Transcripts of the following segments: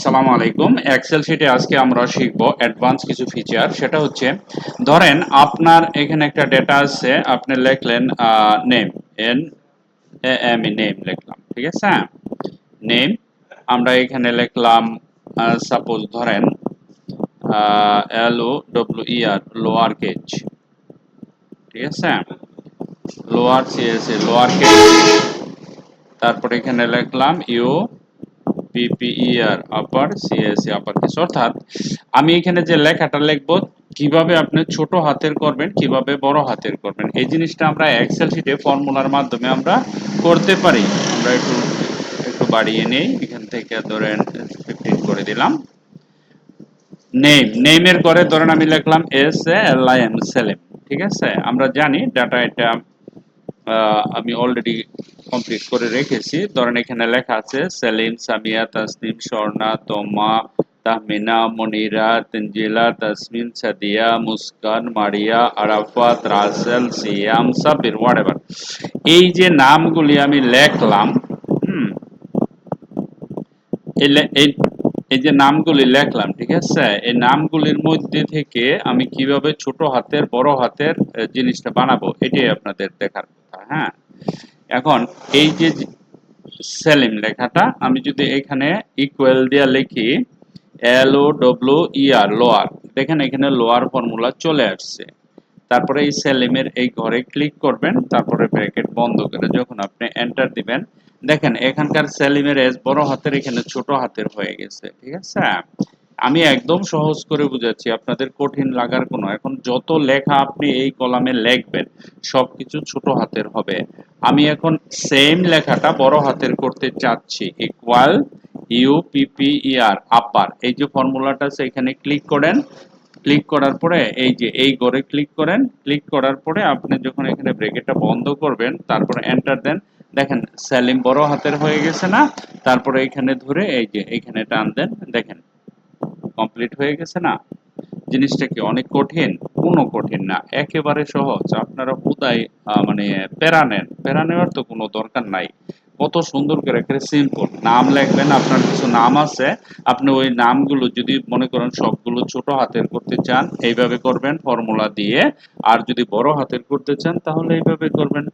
আসসালামু আলাইকুম। এক্সেল শিটে আজকে আমরা শিখব অ্যাডভান্স কিছু ফিচার। সেটা হচ্ছে ধরেন আপনার এখানে একটা ডেটা আছে, আপনি লিখলেন name, N A M E name লিখলাম, ঠিক আছে? নেম আমরা এখানে লিখলাম সাপোজ ধরেন L O W E R lower case, ঠিক আছে? লোয়ার সিএসএ লোয়ার কেজ, তারপরে এখানে লিখলাম U P P E R upper CSA upper case. অর্থাৎ আমি এখানে যে লেখাটা লিখবো কিভাবে আপনি ছোট হাতের করবেন, কিভাবে বড় হাতের করবেন, এই জিনিসটা আমরা এক্সেল শিটে ফর্মুলার মাধ্যমে আমরা করতে পারি। আমরা একটু একটু বাড়িয়ে নেই, এখান থেকে ধরেন 15 করে দিলাম। নেমের করে ধরেন আমি লিখলাম S A L I M Salim, ঠিক আছে? আমরা জানি ডাটা এটা আমি অলরেডি কমপ্লিট করে রেখেছি। ধরেন এখানে লেখা আছে সেলিম, সামিয়া, তাসনিম, স্বর্ণা, তোমা, তাহমিনা, মনিরা, তঞ্জিলা, তাসমিন, সাদিয়া, মুস্কান, মারিয়া, আরাফাত, রাসেল, সিয়াম, সাবির, হোয়াটএভার। এই যে নামগুলি আমি লেখলাম, হুম, এই এই যে নামগুলি লেখলাম, ঠিক আছে? এই নামগুলির মধ্যে থেকে আমি কিভাবে ছোট হাতের বড় হাতের জিনিসটা বানাবো, এটাই আপনাদের দেখার কথা। হ্যাঁ, এখন এই যে সেলিম লেখাটা আমি যদি এখানে ইকুয়াল দিয়ে লিখি এল O W E R lower, দেখেন এখানে লোয়ার ফর্মুলা চলে আসছে। তারপরে এই সেলিমের এই ঘরে ক্লিক করবেন, তারপরে ব্র্যাকেট বন্ধ করে যখন আপনি এন্টার দিবেন, দেখেন এখানকার সেলিমের এস বড় হাতের, এখানে ছোট হাতের হয়ে গেছে, ঠিক আছে? আমি একদম সহজ করে বুঝাচ্ছি, আপনাদের কঠিন লাগার কোনো, এখন যত লেখা আপনি এই কলামে লিখবেন সবকিছু ছোট হাতের হবে। আমি এখন সেম লেখাটা বড় হাতের করতে চাচ্ছি, ইকুয়াল ইউ পিপিইআর আপার, এই যে ফর্মুলাটা আছে এখানে ক্লিক করেন। ক্লিক করার পরে এই যে এই ঘরে ক্লিক করেন, ক্লিক করার পরে আপনি যখন এখানে ব্র্যাকেটটা বন্ধ করবেন তারপরে এন্টার দেন, দেখেন সেলিম বড় হাতের হয়ে গেছে না? তারপরে এখানে ধরে এই যে এখানে টান দেন, দেখেন কমপ্লিট হয়ে গেছে না? জিনিসটা কি অনেক কঠিন? কোনো কঠিন না, একেবারে সহজ। আপনারা হুদাই মানে প্যারা নেওয়ার তো কোনো দরকার নাই। কত সুন্দর করে একেবারে সিম্পল নাম লিখবেন, আপনার কিছু নাম আছে, আপনি ওই নামগুলো যদি মনে করেন সবগুলো ছোট হাতের করতে চান এইভাবে করবেন ফর্মুলা দিয়ে, আর যদি বড় হাতের করতে চান তাহলে এইভাবে করবেন,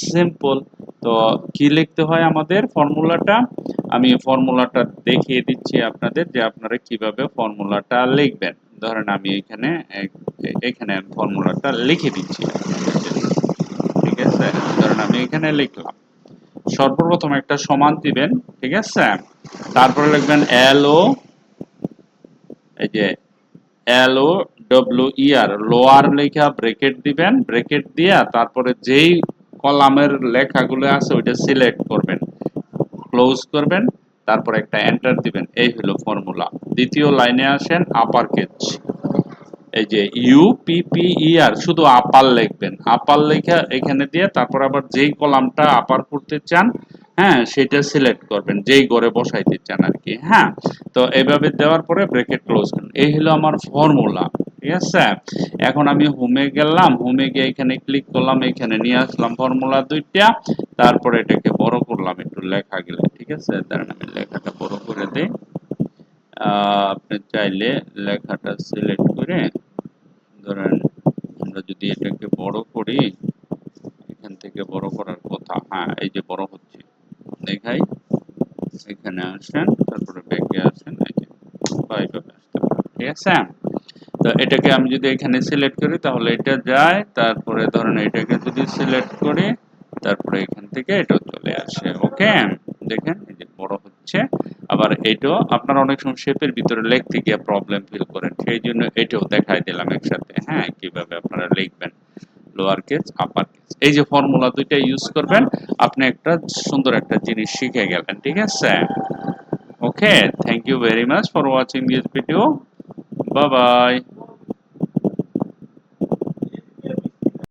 সিম্পল। তো কি লিখতে হয় আমাদের ফর্মুলাটা, আমি ফর্মুলাটা দেখিয়ে দিচ্ছি আপনাদের যে আপনারা কিভাবে ফর্মুলাটা লিখবেন। ধরেন আমি এখানে এখানে ফর্মুলাটা লিখে দিচ্ছি, ঠিক আছে? ধরেন আমি এখানে লিখলাম, সর্বপ্রথম একটা সমান দিবেন, ঠিক আছে? তারপরে লিখবেন এল ও, এই যে এল O W E R lower লেখা ব্র্যাকেট দিবেন, ব্র্যাকেট দিয়া তারপরে যেই কলামের লেখাগুলো আছে ওইটা সিলেক্ট করবেন, ক্লোজ করবেন, তারপর একটা এন্টার দিবেন। এই হলো ফর্মুলা। দ্বিতীয় লাইনে আসেন, আপার কেজ, এই যে ইউ পিপিইআর শুধু আপার লিখবেন, আপার লেখা এখানে দিয়ে তারপর আবার যেই কলামটা আপার করতে চান, হ্যাঁ, সেটা সিলেক্ট করবেন, যেই ঘরে বসাইতে চান আর কি। হ্যাঁ, তো এইভাবে দেওয়ার পরে ব্র্যাকেট ক্লোজ করুন। এই হলো আমার ফর্মুলা, ঠিক আছে? এখন আমি হোমে গেলাম, হোমে গিয়ে এখানে ক্লিক করলাম, এখানে নিয়ে আসলাম ফর্মুলা দুইটা, তারপরে এটাকে বড় করলাম একটু লেখা গেলে, ঠিক আছে? দাঁড়ান আমি লেখাটা বড় করে দেই। আপনি চাইলে লেখাটা সিলেক্ট করে ধরেন আমরা যদি এটাকে বড় করি, এখান থেকে বড় করার কথা, হ্যাঁ এই যে বড় হচ্ছে, দেখাই, এখানে আসেন, তারপরে ব্যাকে আসেন, এই যে এইভাবে আসতে পারেন, ঠিক আছে? তো এটাকে আমি যদি এখানে সিলেক্ট করি তাহলে এটা যায়, তারপরে ধরেন এটাকে যদি সিলেক্ট করি তারপরে এখান থেকে এটাও চলে আসে। ওকে, দেখেন এই যে বড় হচ্ছে। আবার এটাও আপনারা অনেক সময় শেপের ভিতরে লিখতে গিয়ে প্রবলেম ফিল করেন, সেই জন্য এটাও দেখাই দিলাম একসাথে, হ্যাঁ, কিভাবে আপনারা লিখবেন লোয়ার কেস আপার কেস। এই যে ফর্মুলা দুইটা ইউজ করবেন, আপনি একটা সুন্দর একটা জিনিস শিখে গেলেন, ঠিক আছে? Okay, thank you very much for watching this video. Bye by.